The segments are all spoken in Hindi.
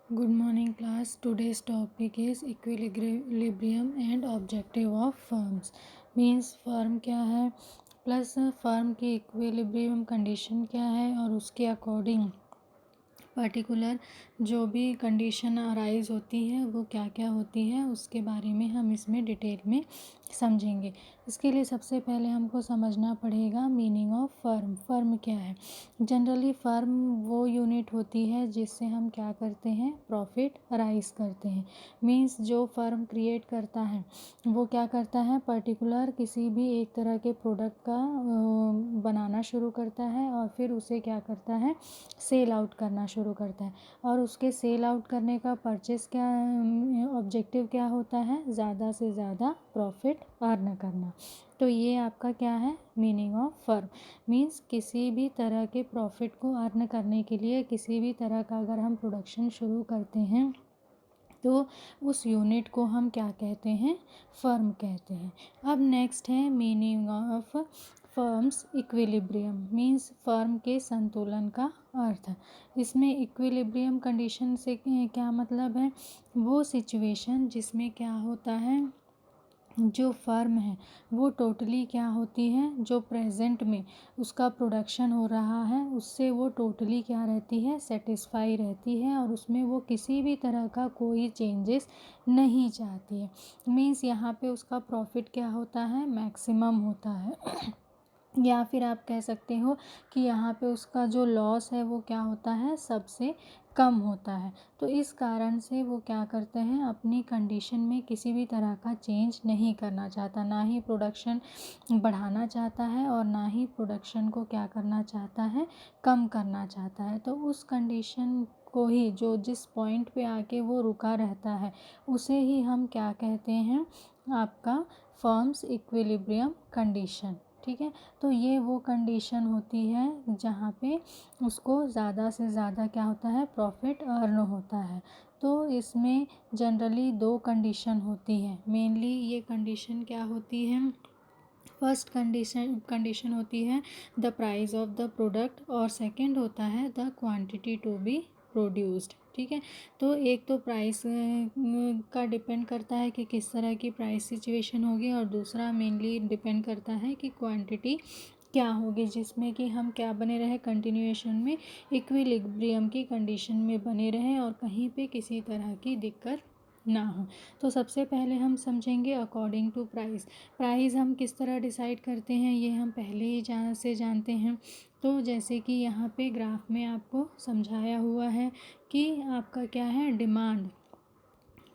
Good morning class. Today's topic is equilibrium and objective of firms. Means firm क्या है प्लस फर्म की इक्विलिब्रियम कंडीशन क्या है और उसके अकॉर्डिंग पर्टिकुलर जो भी कंडीशन अराइज होती है वो क्या क्या होती है उसके बारे में हम इसमें डिटेल में समझेंगे। इसके लिए सबसे पहले हमको समझना पड़ेगा मीनिंग ऑफ फर्म। फर्म क्या है? जनरली फर्म वो यूनिट होती है जिससे हम क्या करते हैं, प्रॉफिट अराइज करते हैं। मीन्स जो फर्म क्रिएट करता है वो क्या करता है, पर्टिकुलर किसी भी एक तरह के प्रोडक्ट का बनाना शुरू करता है और फिर उसे क्या करता है, सेल आउट करना शुरू करता है। और उसके सेल आउट करने का परचेस क्या ऑब्जेक्टिव क्या होता है, ज़्यादा से ज़्यादा प्रॉफिट अर्न करना। तो ये आपका क्या है, मीनिंग ऑफ फर्म। मीन्स किसी भी तरह के प्रॉफिट को अर्न करने के लिए किसी भी तरह का अगर हम प्रोडक्शन शुरू करते हैं तो उस यूनिट को हम क्या कहते हैं, फर्म कहते हैं। अब नेक्स्ट है meaning of firms equilibrium. Means firm के संतुलन का अर्थ। इसमें इक्विलिब्रियम कंडीशन से क्या मतलब है, वो सिचुएशन जिसमें क्या होता है, जो फर्म है वो टोटली क्या होती है, जो प्रेजेंट में उसका प्रोडक्शन हो रहा है उससे वो टोटली क्या रहती है, सेटिस्फाई रहती है और उसमें वो किसी भी तरह का कोई चेंजेस नहीं चाहती है। मीन्स यहाँ पे उसका प्रॉफिट क्या होता है, मैक्सिमम होता है। या फिर आप कह सकते हो कि यहाँ पे उसका जो लॉस है वो क्या होता है, सबसे कम होता है। तो इस कारण से वो क्या करते हैं, अपनी कंडीशन में किसी भी तरह का चेंज नहीं करना चाहता, ना ही प्रोडक्शन बढ़ाना चाहता है और ना ही प्रोडक्शन को क्या करना चाहता है, कम करना चाहता है। तो उस कंडीशन को ही, जो जिस पॉइंट पे आके वो रुका रहता है उसे ही हम क्या कहते हैं, आपका फर्म्स इक्विलिब्रियम कंडीशन। ठीक है, तो ये वो कंडीशन होती है जहाँ पे उसको ज़्यादा से ज़्यादा क्या होता है, प्रॉफिट अर्न होता है। तो इसमें जनरली दो कंडीशन होती है मेनली। ये कंडीशन क्या होती है, फर्स्ट कंडीशन होती है the price of the product और सेकंड होता है the quantity to be produced. ठीक है, तो एक तो प्राइस का डिपेंड करता है कि किस तरह की प्राइस सिचुएशन होगी और दूसरा मेनली डिपेंड करता है कि क्वांटिटी क्या होगी, जिसमें कि हम क्या बने रहे, कंटिन्यूएशन में इक्विलिब्रियम की कंडीशन में बने रहें और कहीं पे किसी तरह की दिक्कत ना हो। तो सबसे पहले हम समझेंगे अकॉर्डिंग टू प्राइस। प्राइस हम किस तरह डिसाइड करते हैं ये हम पहले ही जानते हैं। तो जैसे कि यहाँ पे ग्राफ में आपको समझाया हुआ है कि आपका क्या है, डिमांड,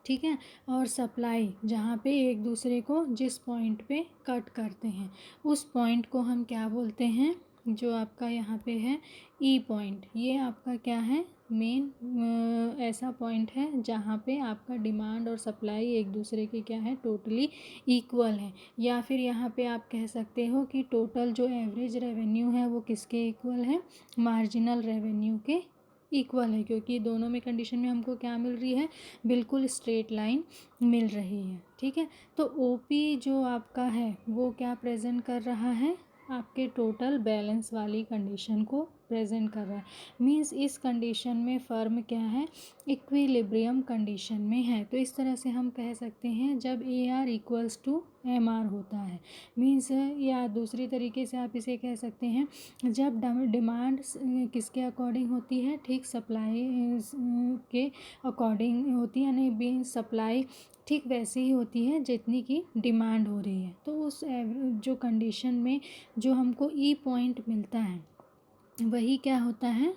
ठीक है, और सप्लाई, जहाँ पे एक दूसरे को जिस पॉइंट पे कट करते हैं उस पॉइंट को हम क्या बोलते हैं, जो आपका यहाँ पे है ई पॉइंट। ये आपका क्या है, मेन ऐसा पॉइंट है जहाँ पे आपका डिमांड और सप्लाई एक दूसरे के क्या है, टोटली इक्वल है। या फिर यहाँ पे आप कह सकते हो कि टोटल जो एवरेज रेवेन्यू है वो किसके इक्वल है, मार्जिनल रेवेन्यू के इक्वल है, क्योंकि दोनों में कंडीशन में हमको क्या मिल रही है, बिल्कुल स्ट्रेट लाइन मिल रही है। ठीक है, तो ओपी जो आपका है वो क्या प्रेजेंट कर रहा है, आपके टोटल बैलेंस वाली कंडीशन को प्रेजेंट कर रहा है। मींस इस कंडीशन में फर्म क्या है, इक्विलिब्रियम कंडीशन में है। तो इस तरह से हम कह सकते हैं जब A R equals to M R होता है। मीन्स या दूसरी तरीके से आप इसे कह सकते हैं, जब डिमांड किसके अकॉर्डिंग होती है, ठीक सप्लाई के अकॉर्डिंग होती है, यानी बीइंग सप्लाई ठीक वैसे ही होती है जितनी की डिमांड हो रही है। तो उस जो कंडीशन में जो हमको ई पॉइंट मिलता है वही क्या होता है,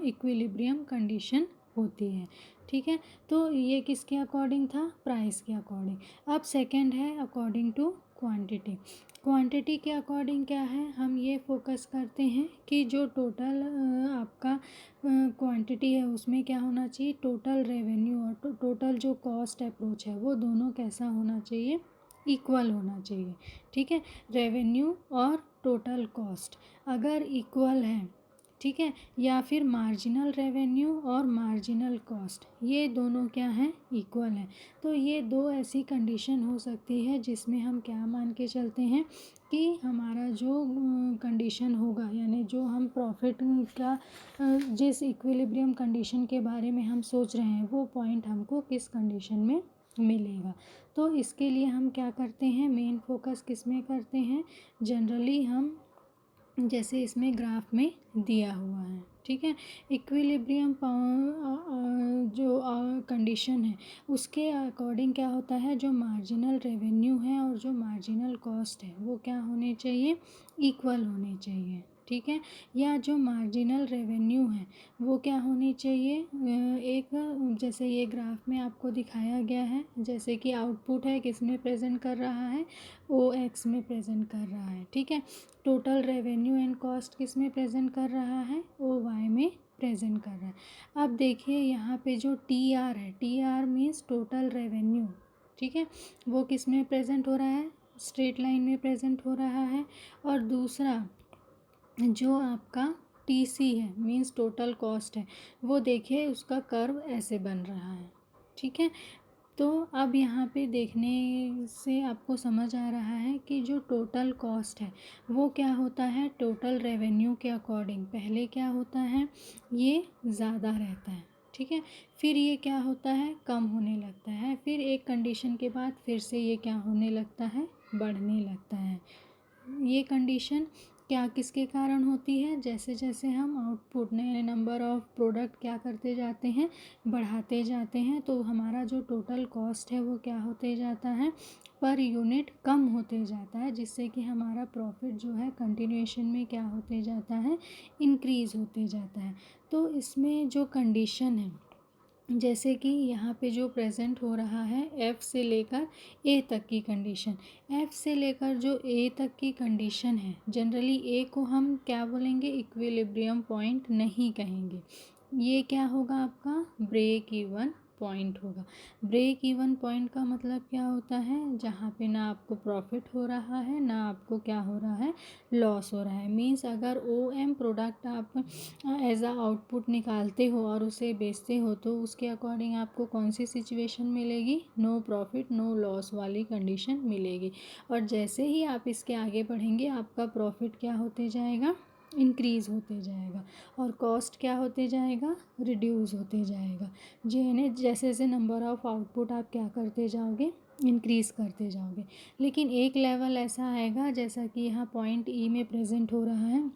इक्विलिब्रियम कंडीशन होती है। ठीक है, तो ये किसके अकॉर्डिंग था, प्राइस के अकॉर्डिंग। अब सेकंड है अकॉर्डिंग टू क्वांटिटी। क्वांटिटी के अकॉर्डिंग क्या है, हम ये फोकस करते हैं कि जो टोटल आपका क्वांटिटी है उसमें क्या होना चाहिए, टोटल रेवेन्यू और टोटल जो कॉस्ट अप्रोच है वो दोनों कैसा होना चाहिए, इक्वल होना चाहिए। ठीक है, रेवेन्यू और टोटल कॉस्ट अगर इक्वल है ठीक है, या फिर मार्जिनल रेवेन्यू और मार्जिनल कॉस्ट, ये दोनों क्या हैं, इक्वल हैं। तो ये दो ऐसी कंडीशन हो सकती है जिसमें हम क्या मान के चलते हैं कि हमारा जो कंडीशन होगा, यानी जो हम प्रॉफिट का जिस इक्विलिब्रियम कंडीशन के बारे में हम सोच रहे हैं वो पॉइंट हमको किस कंडीशन में मिलेगा। तो इसके लिए हम क्या करते हैं, मेन फोकस किस में करते हैं, जनरली हम जैसे इसमें ग्राफ में दिया हुआ है, ठीक है, इक्विलिब्रियम जो कंडीशन है उसके अकॉर्डिंग क्या होता है, जो मार्जिनल रेवेन्यू है और जो मार्जिनल कॉस्ट है वो क्या होने चाहिए, इक्वल होने चाहिए, ठीक है। या जो मार्जिनल रेवेन्यू है वो क्या होनी चाहिए, एक जैसे ये ग्राफ में आपको दिखाया गया है, जैसे कि आउटपुट है किस में प्रेजेंट कर रहा है, ओ एक्स में प्रेजेंट कर रहा है, ठीक है। टोटल रेवेन्यू एंड कॉस्ट किस में प्रेजेंट कर रहा है, ओ वाई में प्रेजेंट कर रहा है। अब देखिए यहाँ पे जो टी आर है, T R means total revenue, ठीक है, वो किस में प्रेजेंट हो रहा है, स्ट्रेट लाइन में प्रेजेंट हो रहा है। और दूसरा जो आपका टी सी है मीन्स टोटल कॉस्ट है, वो देखिए उसका कर्व ऐसे बन रहा है, ठीक है। तो अब यहाँ पे देखने से आपको समझ आ रहा है कि जो टोटल कॉस्ट है वो क्या होता है, टोटल रेवेन्यू के अकॉर्डिंग पहले क्या होता है, ये ज़्यादा रहता है, ठीक है, फिर ये क्या होता है, कम होने लगता है, फिर एक कंडीशन के बाद फिर से ये क्या होने लगता है, बढ़ने लगता है। ये कंडीशन क्या किसके कारण होती है, जैसे जैसे हम आउटपुट नए नंबर ऑफ प्रोडक्ट क्या करते जाते हैं, बढ़ाते जाते हैं, तो हमारा जो टोटल कॉस्ट है वो क्या होते जाता है, पर यूनिट कम होते जाता है, जिससे कि हमारा प्रॉफिट जो है कंटिन्यूएशन में क्या होते जाता है, इंक्रीज होते जाता है। तो इसमें जो कंडीशन है, जैसे कि यहाँ पे जो प्रेजेंट हो रहा है एफ़ से लेकर ए तक की कंडीशन, एफ़ से लेकर जो ए तक की कंडीशन है, जनरली ए को हम क्या बोलेंगे, इक्विलिब्रियम पॉइंट नहीं कहेंगे, ये क्या होगा आपका ब्रेक इवन पॉइंट होगा। ब्रेक इवन पॉइंट का मतलब क्या होता है, जहाँ पे ना आपको प्रॉफिट हो रहा है ना आपको क्या हो रहा है, लॉस हो रहा है। मीन्स अगर ओ एम प्रोडक्ट आप एज आ आउटपुट निकालते हो और उसे बेचते हो तो उसके अकॉर्डिंग आपको कौन सी सिचुएशन मिलेगी, नो प्रॉफिट नो लॉस वाली कंडीशन मिलेगी। और जैसे ही आप इसके आगे बढ़ेंगे आपका प्रॉफिट क्या होते जाएगा, इंक्रीज़ होते जाएगा, और कॉस्ट क्या होते जाएगा, रिड्यूस होते जाएगा। यानी जैसे जैसे नंबर ऑफ़ आउटपुट आप क्या करते जाओगे, इंक्रीज़ करते जाओगे। लेकिन एक लेवल ऐसा आएगा, जैसा कि यहाँ पॉइंट ई में प्रेजेंट हो रहा है,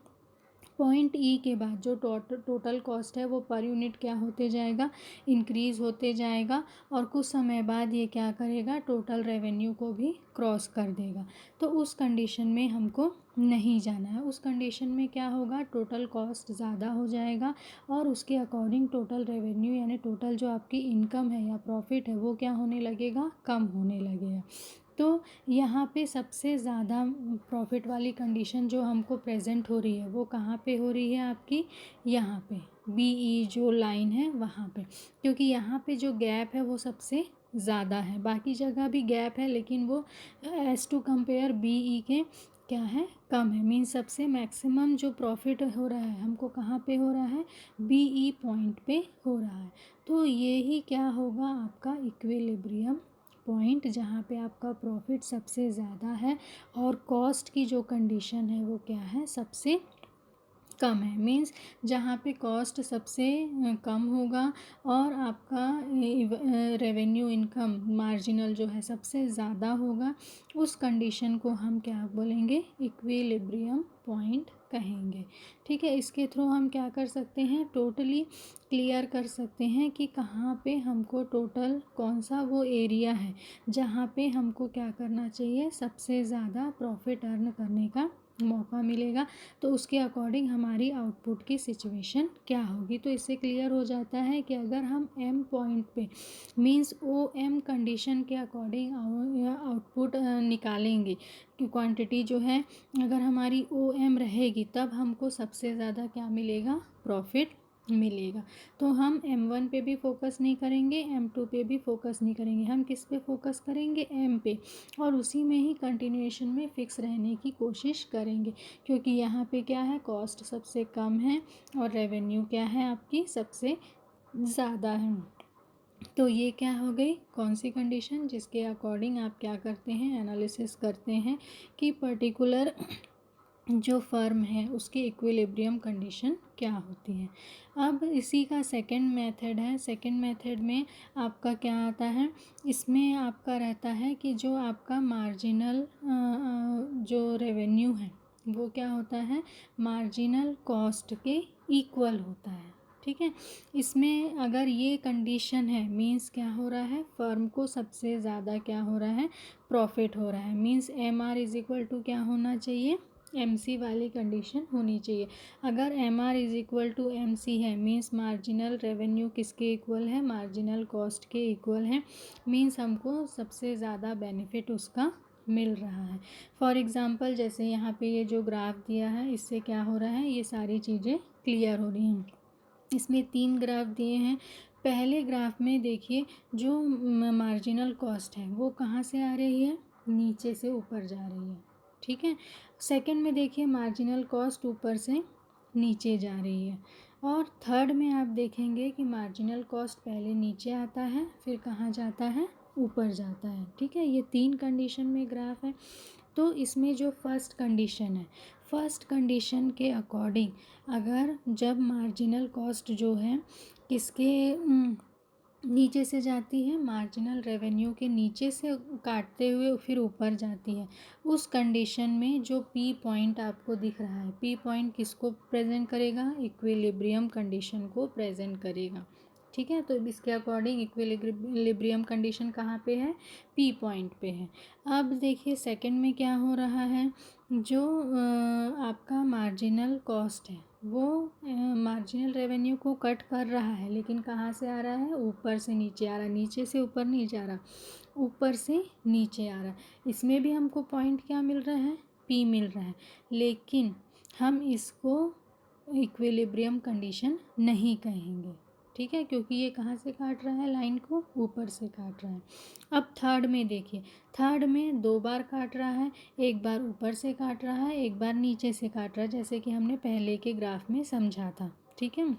पॉइंट ई के बाद जो टोटल कॉस्ट है वो पर यूनिट क्या होते जाएगा, इंक्रीज़ होते जाएगा, और कुछ समय बाद ये क्या करेगा, टोटल रेवेन्यू को भी क्रॉस कर देगा। तो उस कंडीशन में हमको नहीं जाना है। उस कंडीशन में क्या होगा, टोटल कॉस्ट ज़्यादा हो जाएगा और उसके अकॉर्डिंग टोटल रेवेन्यू यानी टोटल जो आपकी इनकम है या प्रॉफिट है वो क्या होने लगेगा, कम होने लगेगा। तो यहाँ पे सबसे ज़्यादा प्रॉफिट वाली कंडीशन जो हमको प्रेजेंट हो रही है वो कहाँ पे हो रही है आपकी, यहाँ पे बी ई जो लाइन है वहाँ पे, क्योंकि यहाँ पे जो गैप है वो सबसे ज़्यादा है, बाकी जगह भी गैप है लेकिन वो as to compare B E के क्या है, कम है। मीन्स सबसे मैक्सिमम जो प्रॉफिट हो रहा है हमको कहाँ पे हो रहा है, बी ई पॉइंट पे हो रहा है। तो ये ही क्या होगा आपका इक्विलिब्रियम पॉइंट, जहाँ पे आपका प्रॉफिट सबसे ज़्यादा है और कॉस्ट की जो कंडीशन है वो क्या है, सबसे कम है। मीन्स जहाँ पे कॉस्ट सबसे कम होगा और आपका रेवेन्यू इनकम मार्जिनल जो है सबसे ज़्यादा होगा, उस कंडीशन को हम क्या बोलेंगे, इक्विलिब्रियम पॉइंट कहेंगे, ठीक है। इसके थ्रू हम क्या कर सकते हैं, टोटली क्लियर कर सकते हैं कि कहाँ पे हमको टोटल कौन सा वो एरिया है जहाँ पे हमको क्या करना चाहिए, सबसे ज़्यादा प्रॉफिट अर्न करने का मौका मिलेगा, तो उसके अकॉर्डिंग हमारी आउटपुट की सिचुएशन क्या होगी। तो इससे क्लियर हो जाता है कि अगर हम एम पॉइंट पे मींस ओ एम कंडीशन के अकॉर्डिंग आउटपुट निकालेंगे कि क्वांटिटी जो है अगर हमारी ओ एम रहेगी तब हमको सबसे ज़्यादा क्या मिलेगा, प्रॉफिट मिलेगा। तो हम M1 पे भी फोकस नहीं करेंगे, M2 पे भी फोकस नहीं करेंगे, हम किस पे फोकस करेंगे, M पे, और उसी में ही कंटिन्यूएशन में फिक्स रहने की कोशिश करेंगे, क्योंकि यहाँ पे क्या है, कॉस्ट सबसे कम है और रेवेन्यू क्या है आपकी सबसे ज़्यादा है। तो ये क्या हो गई, कौन सी कंडीशन, जिसके अकॉर्डिंग आप क्या करते हैं, एनालिसिस करते हैं कि पर्टिकुलर जो फर्म है उसकी इक्विलिब्रियम कंडीशन क्या होती है। अब इसी का सेकंड मेथड है। सेकंड मेथड में आपका क्या आता है, इसमें आपका रहता है कि जो आपका मार्जिनल जो रेवेन्यू है वो क्या होता है, मार्जिनल कॉस्ट के इक्वल होता है। ठीक है, इसमें अगर ये कंडीशन है, मींस क्या हो रहा है, फर्म को सबसे ज़्यादा क्या हो रहा है, प्रॉफिट हो रहा है, means MR is equal to क्या होना चाहिए, MC वाली कंडीशन होनी चाहिए। अगर MR is equal to MC है, मींस मार्जिनल रेवेन्यू किसके इक्वल है, मार्जिनल कॉस्ट के इक्वल है, मींस हमको सबसे ज़्यादा बेनिफिट उसका मिल रहा है। फॉर एग्ज़ाम्पल जैसे यहाँ पे ये जो ग्राफ दिया है, इससे क्या हो रहा है, ये सारी चीज़ें क्लियर हो रही हैं। इसमें 3 ग्राफ दिए हैं। पहले ग्राफ में देखिए जो मार्जिनल कॉस्ट है वो कहाँ से आ रही है, नीचे से ऊपर जा रही है। ठीक है, सेकंड में देखिए मार्जिनल कॉस्ट ऊपर से नीचे जा रही है, और थर्ड में आप देखेंगे कि मार्जिनल कॉस्ट पहले नीचे आता है, फिर कहाँ जाता है, ऊपर जाता है। ठीक है, ये 3 कंडीशन में ग्राफ है। तो इसमें जो फर्स्ट कंडीशन है, फर्स्ट कंडीशन के अकॉर्डिंग अगर जब मार्जिनल कॉस्ट जो है किसके नीचे से जाती है, मार्जिनल रेवेन्यू के नीचे से काटते हुए फिर ऊपर जाती है, उस कंडीशन में जो P पॉइंट आपको दिख रहा है, P पॉइंट किसको प्रेजेंट करेगा, इक्विलिब्रियम कंडीशन को प्रेजेंट करेगा। ठीक है, तो इसके अकॉर्डिंग इक्विलिब्रियम कंडीशन कहाँ पे है, P पॉइंट पे है। अब देखिए सेकंड में क्या हो रहा है, जो आपका मार्जिनल कॉस्ट है वो मार्जिनल रेवेन्यू को कट कर रहा है, लेकिन कहाँ से आ रहा है, ऊपर से नीचे आ रहा है, नीचे से ऊपर नहीं जा रहा, ऊपर से नीचे आ रहा है। इसमें भी हमको पॉइंट क्या मिल रहा है, P मिल रहा है, लेकिन हम इसको इक्विलिब्रियम कंडीशन नहीं कहेंगे। ठीक है, क्योंकि ये कहाँ से काट रहा है, लाइन को ऊपर से काट रहा है। अब थर्ड में देखिए, थर्ड में 2 बार काट रहा है, एक बार ऊपर से काट रहा है, एक बार नीचे से काट रहा है, जैसे कि हमने पहले के ग्राफ में समझा था। ठीक है,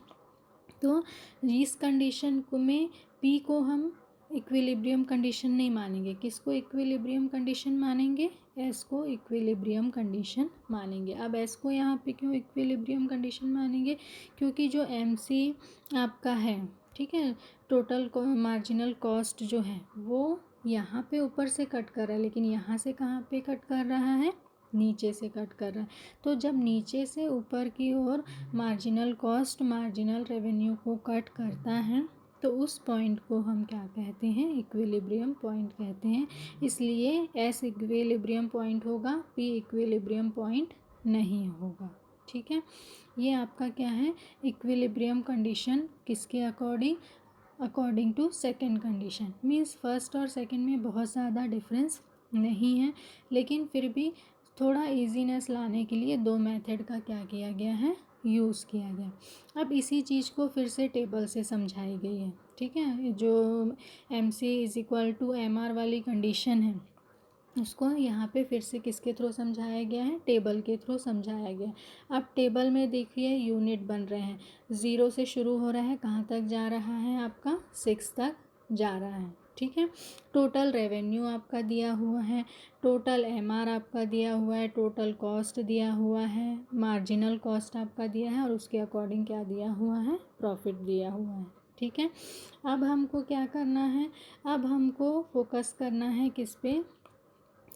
तो इस कंडीशन को में P को हम इक्विलिब्रियम कंडीशन नहीं मानेंगे, किसको इक्विलिब्रियम कंडीशन मानेंगे, S को इक्विलिब्रियम कंडीशन मानेंगे। अब S को यहाँ पे क्यों इक्विलिब्रियम कंडीशन मानेंगे, क्योंकि जो MC आपका है, ठीक है, टोटल मार्जिनल कॉस्ट जो है वो यहाँ पे ऊपर से कट कर रहा है, लेकिन यहाँ से कहाँ पे कट कर रहा है, नीचे से कट कर रहा है। तो जब नीचे से ऊपर की ओर मार्जिनल कॉस्ट मार्जिनल रेवेन्यू को कट करता है, तो उस पॉइंट को हम क्या कहते हैं, इक्विलिब्रियम पॉइंट कहते हैं। इसलिए S इक्विलिब्रियम पॉइंट होगा, P इक्विलिब्रियम पॉइंट नहीं होगा। ठीक है, ये आपका क्या है, इक्विलिब्रियम कंडीशन किसके according, according to second condition. Means first और सेकंड में बहुत ज़्यादा डिफरेंस नहीं है, लेकिन फिर भी थोड़ा इजीनेस लाने के लिए 2 मेथड का क्या किया गया है, यूज़ किया गया। अब इसी चीज़ को फिर से टेबल से समझाई गई है। ठीक है, जो MC is equal to MR वाली कंडीशन है उसको यहाँ पे फिर से किसके थ्रू समझाया गया है, टेबल के थ्रू समझाया गया। अब टेबल में देखिए यूनिट बन रहे हैं, 0 से शुरू हो रहा है, कहाँ तक जा रहा है आपका, 6 तक जा रहा है। ठीक है, टोटल रेवेन्यू आपका दिया हुआ है, टोटल MR आपका दिया हुआ है, टोटल कॉस्ट दिया हुआ है, मार्जिनल कॉस्ट आपका दिया है, और उसके अकॉर्डिंग क्या दिया हुआ है, प्रॉफिट दिया हुआ है। ठीक है, अब हमको क्या करना है, अब हमको फोकस करना है किस पे,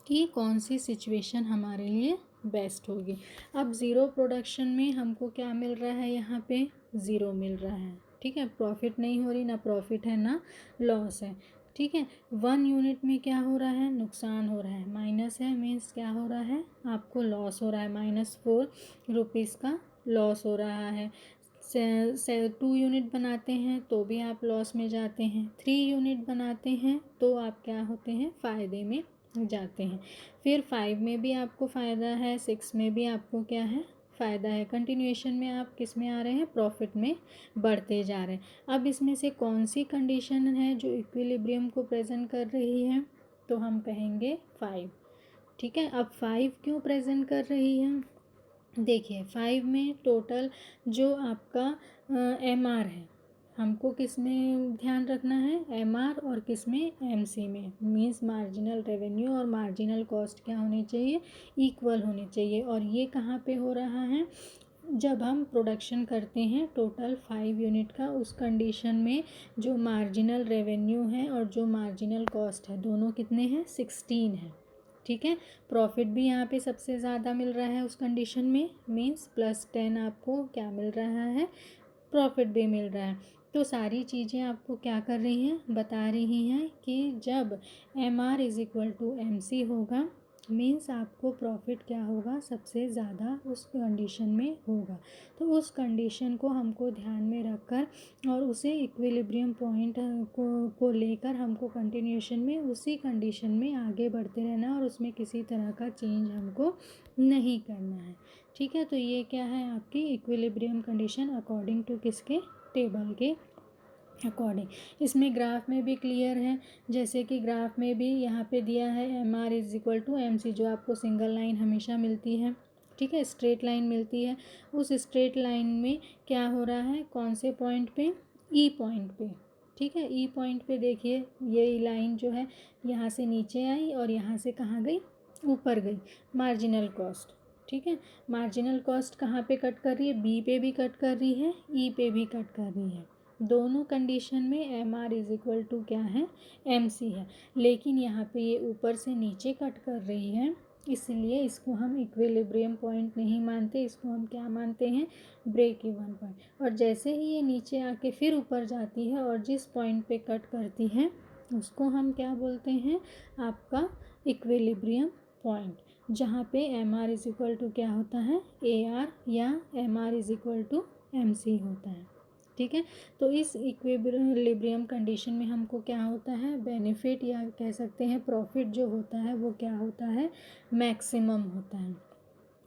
कि कौन सी सिचुएशन हमारे लिए बेस्ट होगी। अब ज़ीरो प्रोडक्शन में हमको क्या मिल रहा है, यहाँ पे ज़ीरो मिल रहा है। ठीक है, प्रॉफिट नहीं हो रही, ना प्रॉफिट है ना लॉस है। ठीक है, 1 यूनिट में क्या हो रहा है, नुकसान हो रहा है, माइनस है, मीन्स क्या हो रहा है, आपको लॉस हो रहा है, -4 रुपीज़ का लॉस हो रहा है। 2 यूनिट बनाते हैं तो भी आप लॉस में जाते हैं, 3 यूनिट बनाते हैं तो आप क्या होते हैं, फ़ायदे में जाते हैं, फिर 5 में भी आपको फ़ायदा है, 6 में भी आपको क्या है, फ़ायदा है। कंटिन्यूएशन में आप किस में आ रहे हैं, प्रॉफिट में बढ़ते जा रहे हैं। अब इसमें से कौन सी कंडीशन है जो इक्विलिब्रियम को प्रेजेंट कर रही है, तो हम कहेंगे 5। ठीक है, अब 5 क्यों प्रेजेंट कर रही है, देखिए 5 में टोटल जो आपका MR है, हमको किस में ध्यान रखना है, MR, और किस में, MC में। मीन्स मार्जिनल रेवेन्यू और मार्जिनल कॉस्ट क्या होनी चाहिए, इक्वल होनी चाहिए। और ये कहाँ पे हो रहा है, जब हम प्रोडक्शन करते हैं टोटल 5 यूनिट का, उस कंडीशन में जो मार्जिनल रेवेन्यू है और जो मार्जिनल कॉस्ट है, दोनों कितने हैं, 16 है। ठीक है, प्रॉफिट भी यहाँ पे सबसे ज़्यादा मिल रहा है उस कंडीशन में, मीन्स +10 आपको क्या मिल रहा है, प्रॉफिट भी मिल रहा है। तो सारी चीज़ें आपको क्या कर रही हैं, बता रही हैं कि जब MR = MC होगा, मीन्स आपको प्रॉफिट क्या होगा, सबसे ज़्यादा उस कंडीशन में होगा। तो उस कंडीशन को हमको ध्यान में रखकर और उसे इक्विलिब्रियम पॉइंट को लेकर हमको कंटिन्यूएशन में उसी कंडीशन में आगे बढ़ते रहना और उसमें किसी तरह का चेंज हमको नहीं करना है। ठीक है, तो ये क्या है आपकी इक्विलिब्रियम कंडीशन अकॉर्डिंग टू किसके, टेबल के अकॉर्डिंग। इसमें ग्राफ में भी क्लियर है, जैसे कि ग्राफ में भी यहाँ पे दिया है MR = MC, जो आपको सिंगल लाइन हमेशा मिलती है। ठीक है, स्ट्रेट लाइन मिलती है। उस स्ट्रेट लाइन में क्या हो रहा है, कौन से पॉइंट पे, E पॉइंट पे। ठीक है, E पॉइंट पे देखिए ये लाइन जो है यहाँ से नीचे आई और यहाँ से कहाँ गई, ऊपर गई, मार्जिनल कॉस्ट। ठीक है, मार्जिनल कॉस्ट कहाँ पे कट कर रही है, B पे भी कट कर रही है, E पे भी कट कर रही है। दोनों कंडीशन में MR = क्या है, MC है। लेकिन यहाँ पे ये ऊपर से नीचे कट कर रही है, इसलिए इसको हम इक्विलिब्रियम पॉइंट नहीं मानते, इसको हम क्या मानते हैं, ब्रेक इवन पॉइंट। और जैसे ही ये नीचे आके फिर ऊपर जाती है और जिस पॉइंट पे कट करती है उसको हम क्या बोलते हैं, आपका इक्विलिब्रियम पॉइंट, जहाँ पे MR = क्या होता है, AR, या MR = MC होता है। ठीक है, तो इस इक्विलिब्रियम कंडीशन में हमको क्या होता है, बेनिफिट या कह सकते हैं प्रॉफिट जो होता है वो क्या होता है, मैक्सिमम होता है।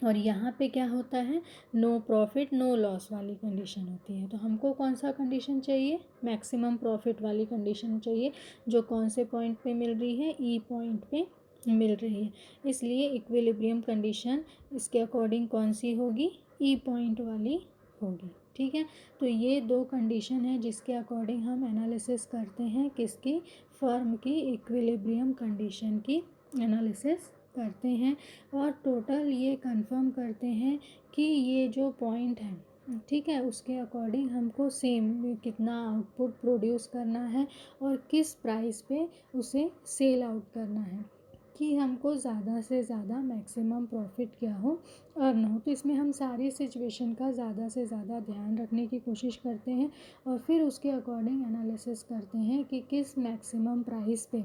और यहाँ पे क्या होता है, नो प्रॉफिट नो लॉस वाली कंडीशन होती है। तो हमको कौन सा कंडीशन चाहिए, मैक्सिमम प्रॉफिट वाली कंडीशन चाहिए, जो कौन से पॉइंट पे मिल रही है, E पॉइंट पे मिल रही है। इसलिए इक्विलिब्रियम कंडीशन इसके अकॉर्डिंग कौन सी होगी, E पॉइंट वाली होगी। ठीक है, तो ये दो कंडीशन है जिसके अकॉर्डिंग हम एनालिसिस करते हैं, किसकी, फर्म की इक्विलिब्रियम कंडीशन की एनालिसिस करते हैं और टोटल ये कंफर्म करते हैं कि ये जो पॉइंट है, ठीक है, उसके अकॉर्डिंग हमको सेम कितना आउटपुट प्रोड्यूस करना है और किस प्राइस पे उसे सेल आउट करना है कि हमको ज़्यादा से ज़्यादा मैक्सिमम प्रॉफिट क्या हो, अर्न हो। तो इसमें हम सारी सिचुएशन का ज़्यादा से ज़्यादा ध्यान रखने की कोशिश करते हैं और फिर उसके अकॉर्डिंग एनालिसिस करते हैं कि किस मैक्सिमम प्राइस पे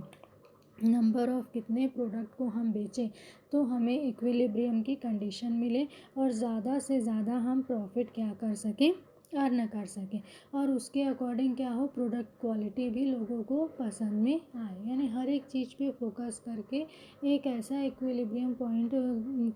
नंबर ऑफ़ कितने प्रोडक्ट को हम बेचें तो हमें इक्विलिब्रियम की कंडीशन मिले और ज़्यादा से ज़्यादा हम प्रॉफिट क्या कर सकें, अर्न कर सकें। और उसके अकॉर्डिंग क्या हो, प्रोडक्ट क्वालिटी भी लोगों को पसंद में आए। यानी हर एक चीज़ पे फोकस करके एक ऐसा इक्विलिब्रियम पॉइंट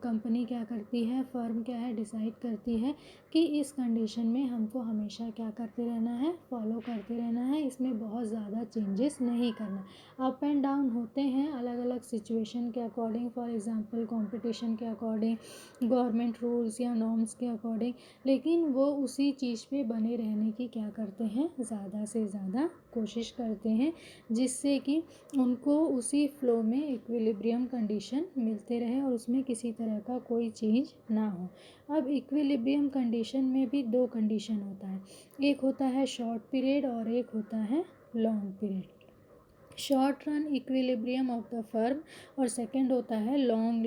कंपनी क्या करती है, फर्म क्या है, डिसाइड करती है कि इस कंडीशन में हमको हमेशा क्या करते रहना है, फॉलो करते रहना है। इसमें बहुत ज़्यादा चेंजेस नहीं करना। अप एंड डाउन होते हैं अलग अलग सिचुएशन के अकॉर्डिंग, फॉर एग्ज़ाम्पल कंपटीशन के अकॉर्डिंग, गवर्नमेंट रूल्स या नॉर्म्स के अकॉर्डिंग, लेकिन वो उसी चीज़ पे बने रहने की क्या करते हैं, ज़्यादा से ज़्यादा कोशिश करते हैं, जिससे कि उनको उसी फ्लो में इक्विलिब्रियम कंडीशन मिलते रहे और उसमें किसी तरह का कोई चेंज ना हो। अब इक्विलिब्रियम कंडीशन में भी दो कंडीशन होता है, एक होता है शॉर्ट पीरियड और एक होता है long period. Short run equilibrium of the firm और सेकंड होता है long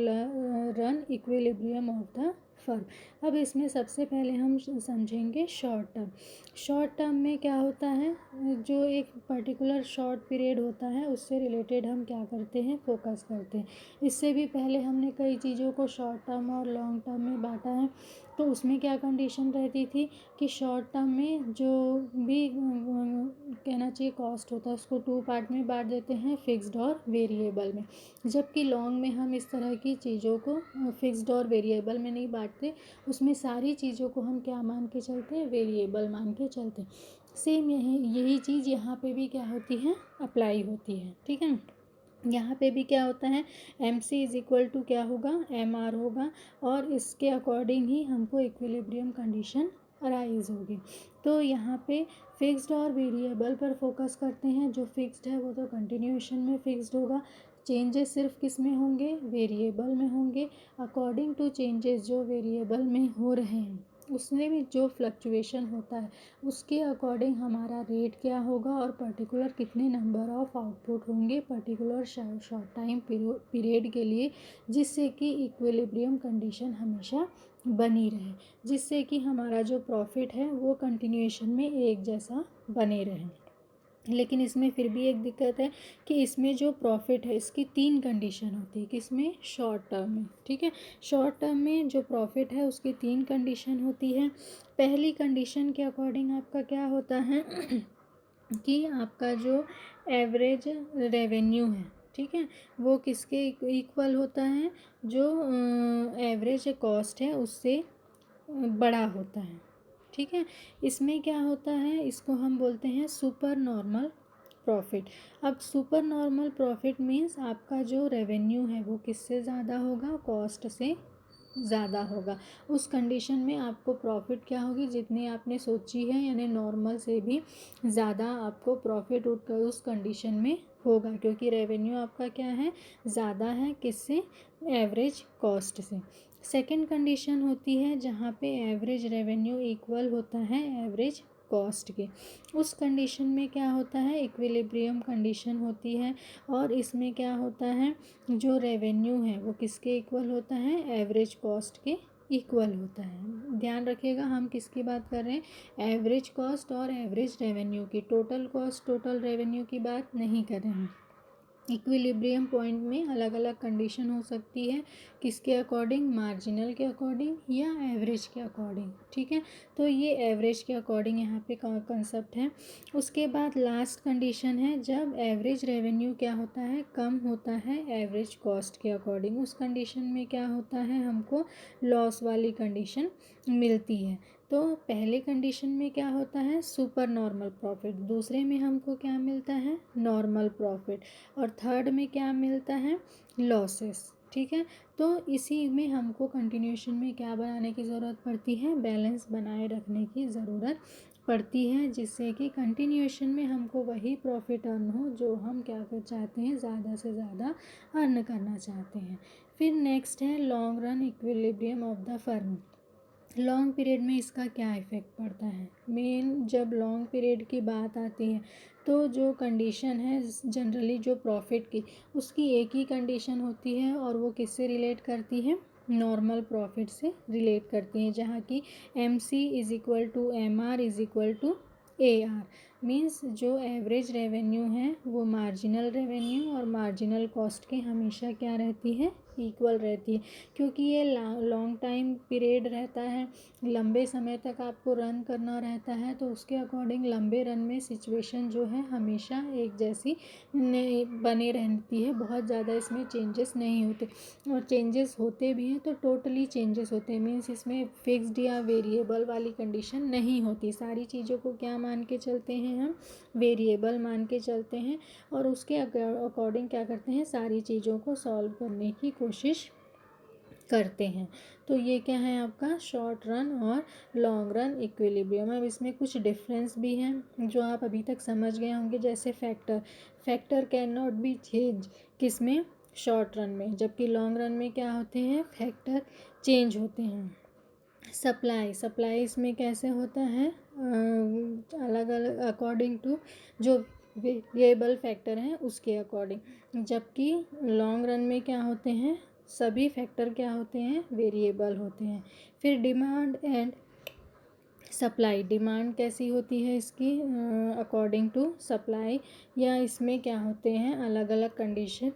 run equilibrium of the firm. अब इसमें सबसे पहले हम समझेंगे शॉर्ट टर्म। शॉर्ट टर्म में क्या होता है, जो एक पर्टिकुलर शॉर्ट पीरियड होता है उससे रिलेटेड हम क्या करते हैं, फोकस करते हैं। इससे भी पहले हमने कई चीज़ों को शॉर्ट टर्म और लॉन्ग टर्म में बांटा है। तो उसमें क्या कंडीशन रहती थी कि शॉर्ट टर्म में जो भी कहना चाहिए कॉस्ट होता है उसको 2 पार्ट में बांट देते हैं, फिक्स्ड और वेरिएबल में। जबकि लॉन्ग में हम इस तरह की चीज़ों को फिक्स्ड और वेरिएबल में नहीं बांटते, उसमें सारी चीज़ों को हम क्या मान के चलते हैं, वेरिएबल मान के चलते हैं। सेम यही चीज़ यहाँ पे भी क्या होती है, अप्लाई होती है। ठीक है, यहाँ पे भी क्या होता है, M C is equal to क्या होगा, एम आर होगा, और इसके अकॉर्डिंग ही हमको इक्विलिब्रियम कंडीशन अराइज होगी। तो यहाँ पे फिक्स्ड और वेरिएबल पर फोकस करते हैं। जो फिक्स्ड है वो तो कंटिन्यूएशन में फिक्स्ड होगा, चेंजेस सिर्फ किस में होंगे, वेरिएबल में होंगे। अकॉर्डिंग टू चेंजेस जो वेरिएबल में हो रहे हैं उसमें भी जो फ्लक्चुएशन होता है उसके अकॉर्डिंग हमारा रेट क्या होगा और पर्टिकुलर कितने नंबर ऑफ आउटपुट होंगे पर्टिकुलर शॉर्ट टाइम पीरियड के लिए, जिससे कि इक्विलिब्रियम कंडीशन हमेशा बनी रहे, जिससे कि हमारा जो प्रॉफिट है वो कंटिन्यूएशन में एक जैसा बने रहे। लेकिन इसमें फिर भी एक दिक्कत है कि इसमें जो प्रॉफिट है इसकी 3 कंडीशन होती है, किसमें, शॉर्ट टर्म में। ठीक है, शॉर्ट टर्म में जो प्रॉफिट है उसकी 3 कंडीशन होती है। पहली कंडीशन के अकॉर्डिंग आपका क्या होता है कि आपका जो एवरेज रेवेन्यू है, ठीक है, वो किसके इक्वल होता है, जो एवरेज कॉस्ट है उससे बड़ा होता है। ठीक है, इसमें क्या होता है, इसको हम बोलते हैं सुपर नॉर्मल प्रॉफिट। अब सुपर नॉर्मल प्रॉफिट मीन्स आपका जो रेवेन्यू है वो किससे ज़्यादा होगा, कॉस्ट से ज़्यादा होगा। उस कंडीशन में आपको प्रॉफिट क्या होगी, जितनी आपने सोची है यानी नॉर्मल से भी ज़्यादा आपको प्रॉफिट उस कंडीशन में होगा, क्योंकि रेवेन्यू आपका क्या है, ज़्यादा है, किससे, एवरेज कॉस्ट से। सेकंड कंडीशन होती है जहाँ पे एवरेज रेवेन्यू इक्वल होता है एवरेज कॉस्ट के। उस कंडीशन में क्या होता है, इक्विलिब्रियम कंडीशन होती है, और इसमें क्या होता है, जो रेवेन्यू है वो किसके इक्वल होता है, एवरेज कॉस्ट के इक्वल होता है। ध्यान रखिएगा हम किसकी बात कर रहे हैं, एवरेज कॉस्ट और एवरेज रेवेन्यू की, टोटल कॉस्ट टोटल रेवेन्यू की बात नहीं कर रहे हैं। इक्विलिब्रियम पॉइंट में अलग अलग कंडीशन हो सकती है, किसके अकॉर्डिंग, मार्जिनल के अकॉर्डिंग या एवरेज के अकॉर्डिंग। ठीक है, तो ये एवरेज के अकॉर्डिंग यहाँ पे कंसेप्ट है। उसके बाद लास्ट कंडीशन है जब एवरेज रेवेन्यू क्या होता है, कम होता है एवरेज कॉस्ट के अकॉर्डिंग। उस कंडीशन में क्या होता है, हमको लॉस वाली कंडीशन मिलती है। तो पहले कंडीशन में क्या होता है, सुपर नॉर्मल प्रॉफिट, दूसरे में हमको क्या मिलता है, नॉर्मल प्रॉफिट, और थर्ड में क्या मिलता है, लॉसेस। ठीक है, तो इसी में हमको कंटिन्यूएशन में क्या बनाने की ज़रूरत पड़ती है, बैलेंस बनाए रखने की ज़रूरत पड़ती है, जिससे कि कंटिन्यूएशन में हमको वही प्रॉफिट अर्न हो जो हम क्या कर चाहते हैं, ज़्यादा से ज़्यादा अर्न करना चाहते हैं। फिर नेक्स्ट है long run equilibrium of the firm. Long period में इसका क्या इफ़ेक्ट पड़ता है, मेन जब लॉन्ग पीरियड की बात आती है तो जो कंडीशन है जनरली जो प्रॉफिट की, उसकी एक ही कंडीशन होती है, और वो किससे रिलेट करती है, नॉर्मल प्रॉफिट से रिलेट करती हैं, जहाँ की M C is equal to M R is equal to A R. Means जो एवरेज रेवेन्यू है वो मार्जिनल रेवेन्यू और मार्जिनल कॉस्ट के हमेशा क्या रहती है, इक्वल रहती है, क्योंकि ये लॉन्ग टाइम पीरियड रहता है, लंबे समय तक आपको रन करना रहता है, तो उसके अकॉर्डिंग लंबे रन में सिचुएशन जो है हमेशा एक जैसी बने रहती है, बहुत ज़्यादा इसमें चेंजेस नहीं होते, और चेंजेस होते भी हैं तो टोटली चेंजेस होते हैं, मीन्स इसमें फिक्स्ड या वेरिएबल वाली कंडीशन नहीं होती। सारी चीज़ों को क्या मान के चलते हैं, हम वेरिएबल मान के चलते हैं, और उसके अकॉर्डिंग क्या करते हैं, सारी चीज़ों को सॉल्व करने की कोशिश करते हैं। तो ये क्या है आपका शॉर्ट रन और लॉन्ग रन इक्विलिब्रियम। अब इसमें कुछ डिफरेंस भी हैं जो आप अभी तक समझ गए होंगे, जैसे factor can not be change, किसमें, शॉर्ट रन में, जबकि लॉन्ग रन में क्या होते हैं, फैक्टर चेंज होते हैं। सप्लाई इसमें कैसे होता है, अलग अलग अकॉर्डिंग टू जो वेरिएबल फैक्टर हैं उसके अकॉर्डिंग, जबकि लॉन्ग रन में क्या होते हैं, सभी फैक्टर क्या होते हैं, वेरिएबल होते हैं। फिर डिमांड एंड सप्लाई, डिमांड कैसी होती है इसकी, अकॉर्डिंग टू सप्लाई, या इसमें क्या होते हैं, अलग अलग कंडीशन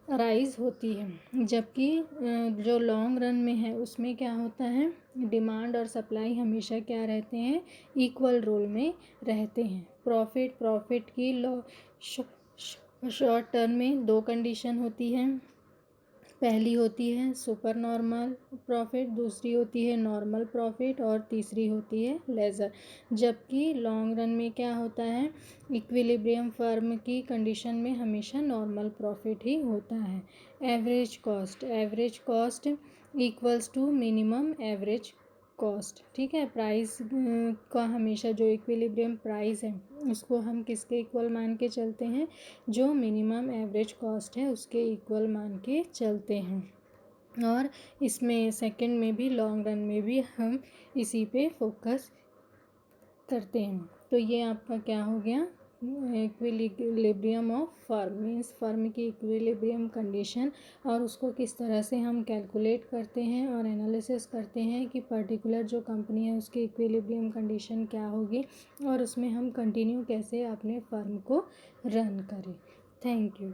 राइज होती है। जबकि जो लॉन्ग रन में है उसमें क्या होता है, डिमांड और सप्लाई हमेशा क्या रहते हैं, इक्वल रोल में रहते हैं। प्रॉफिट की शॉर्ट टर्म में दो कंडीशन होती है। पहली होती है सुपर नॉर्मल प्रॉफिट, दूसरी होती है नॉर्मल प्रॉफिट और तीसरी होती है लेज़र। जबकि लॉन्ग रन में क्या होता है, इक्विलिब्रियम फर्म की कंडीशन में हमेशा नॉर्मल प्रॉफिट ही होता है। Average cost equals to minimum average cost. ठीक है, प्राइस का हमेशा जो इक्विलिब्रियम प्राइस है उसको हम किसके इक्वल मान के चलते हैं, जो मिनिमम एवरेज कॉस्ट है उसके इक्वल मान के चलते हैं। और इसमें सेकंड में भी लॉन्ग रन में भी हम इसी पे फोकस करते हैं। तो ये आपका क्या हो गया, equilibrium of firm means firm की इक्विलिब्रियम कंडीशन, और उसको किस तरह से हम कैलकुलेट करते हैं और एनालिसिस करते हैं कि पर्टिकुलर जो कंपनी है उसकी इक्विलिब्रियम कंडीशन क्या होगी, और उसमें हम कंटिन्यू कैसे अपने फर्म को रन करें। Thank you.